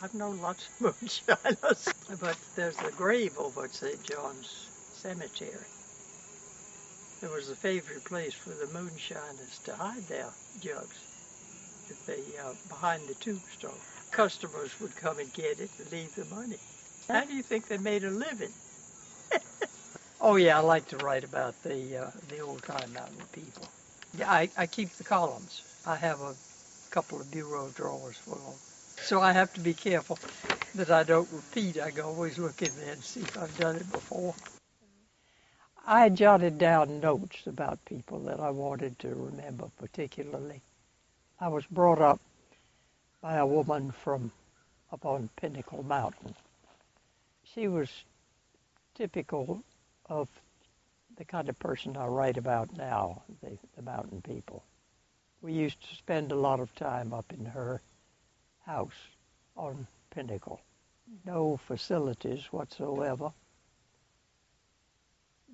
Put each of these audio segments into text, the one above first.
I've known lots of moonshiners, but there's a grave over at St. John's Cemetery. It was a favorite place for the moonshiners to hide their jugs if they behind the tombstone. Customers would come and get it and leave the money. How do you think they made a living? Oh yeah, I like to write about the old-time mountain people. Yeah, I keep the columns. I have a couple of bureau drawers full of them. So I have to be careful that I don't repeat. I can always look in there and see if I've done it before. I jotted down notes about people that I wanted to remember particularly. I was brought up by a woman from up on Pinnacle Mountain. She was typical of the kind of person I write about now, the mountain people. We used to spend a lot of time up in her house on Pinnacle. No facilities whatsoever,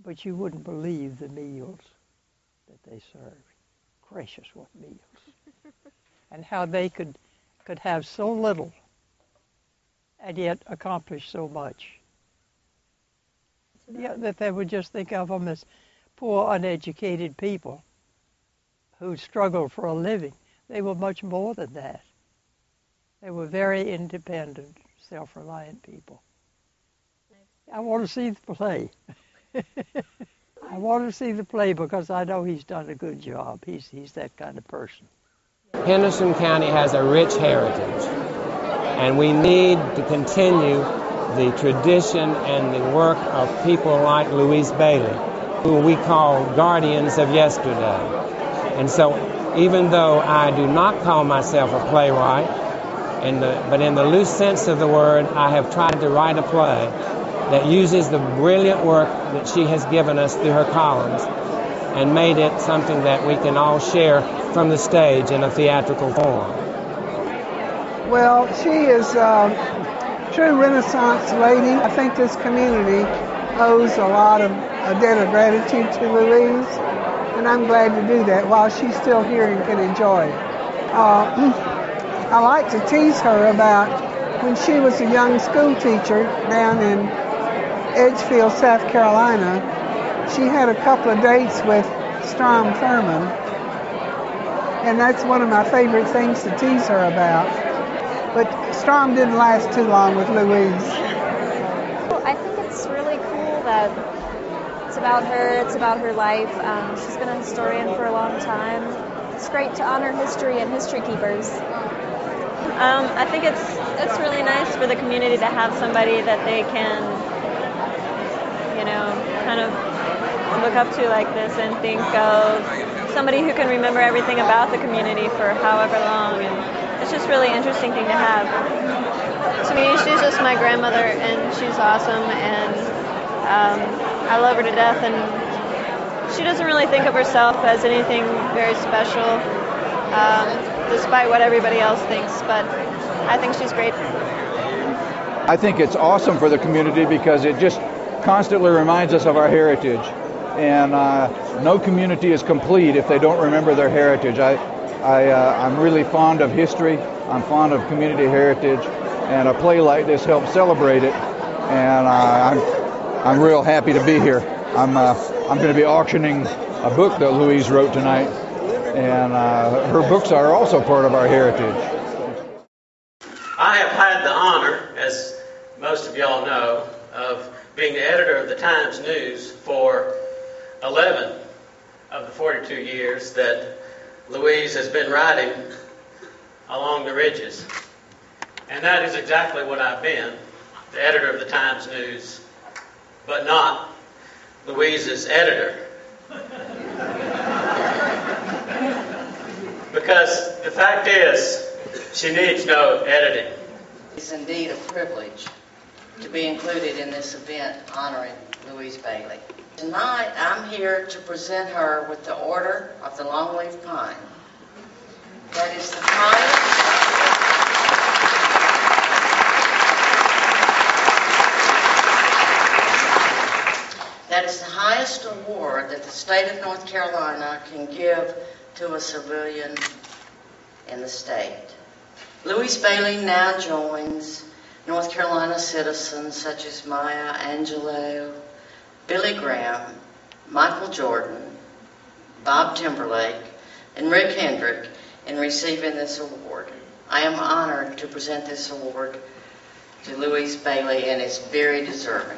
but you wouldn't believe the meals that they served. Gracious, what meals. And how they could have so little and yet accomplish so much. Yeah, that they would just think of them as poor, uneducated people who struggled for a living. They were much more than that. They were very independent, self-reliant people. I want to see the play. I want to see the play because I know he's done a good job. He's that kind of person. Henderson County has a rich heritage, and we need to continue the tradition and the work of people like Louise Bailey, who we call guardians of yesterday. And so even though I do not call myself a playwright, but in the loose sense of the word, I have tried to write a play that uses the brilliant work that she has given us through her columns and made it something that we can all share from the stage in a theatrical form. Well, she is a true Renaissance lady. I think this community owes a lot of a debt of gratitude to Louise, and I'm glad to do that while she's still here and can enjoy it. I like to tease her about when she was a young school teacher down in Edgefield, South Carolina. She had a couple of dates with Strom Thurmond, and that's one of my favorite things to tease her about. But Strom didn't last too long with Louise. Well, I think it's really cool that it's about her, it's about her life. She's been a historian for a long time. It's great to honor history and history keepers. I think it's really nice for the community to have somebody that they can, kind of look up to like this and think of somebody who can remember everything about the community for however long. And it's just a really interesting thing to have. To me, she's just my grandmother, and she's awesome, and I love her to death, and she doesn't really think of herself as anything very special, despite what everybody else thinks, but I think she's great. I think it's awesome for the community because it just constantly reminds us of our heritage, and no community is complete if they don't remember their heritage. I'm really fond of history. I'm fond of community heritage, and a play like this helps celebrate it. And I'm real happy to be here. I'm going to be auctioning a book that Louise wrote tonight, and her books are also part of our heritage. I have had the honor, as most of y'all know, of being the editor of the Times News for 11 of the 42 years that Louise has been writing along the ridges. And that is exactly what I've been, the editor of the Times News, but not Louise's editor. Because the fact is, she needs no editing. It's indeed a privilege to be included in this event honoring Louise Bailey. Tonight, I'm here to present her with the Order of the Longleaf Pine. That is the highest. That is the highest award that the state of North Carolina can give to a civilian in the state. Louise Bailey now joins North Carolina citizens such as Maya Angelou, Billy Graham, Michael Jordan, Bob Timberlake, and Rick Hendrick in receiving this award. I am honored to present this award to Louise Bailey, and it's very deserving.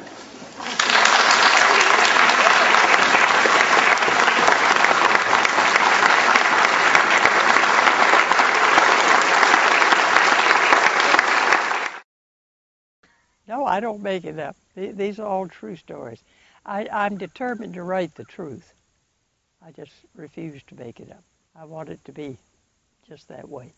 No, I don't make it up. These are all true stories. I'm determined to write the truth. I just refuse to make it up. I want it to be just that way.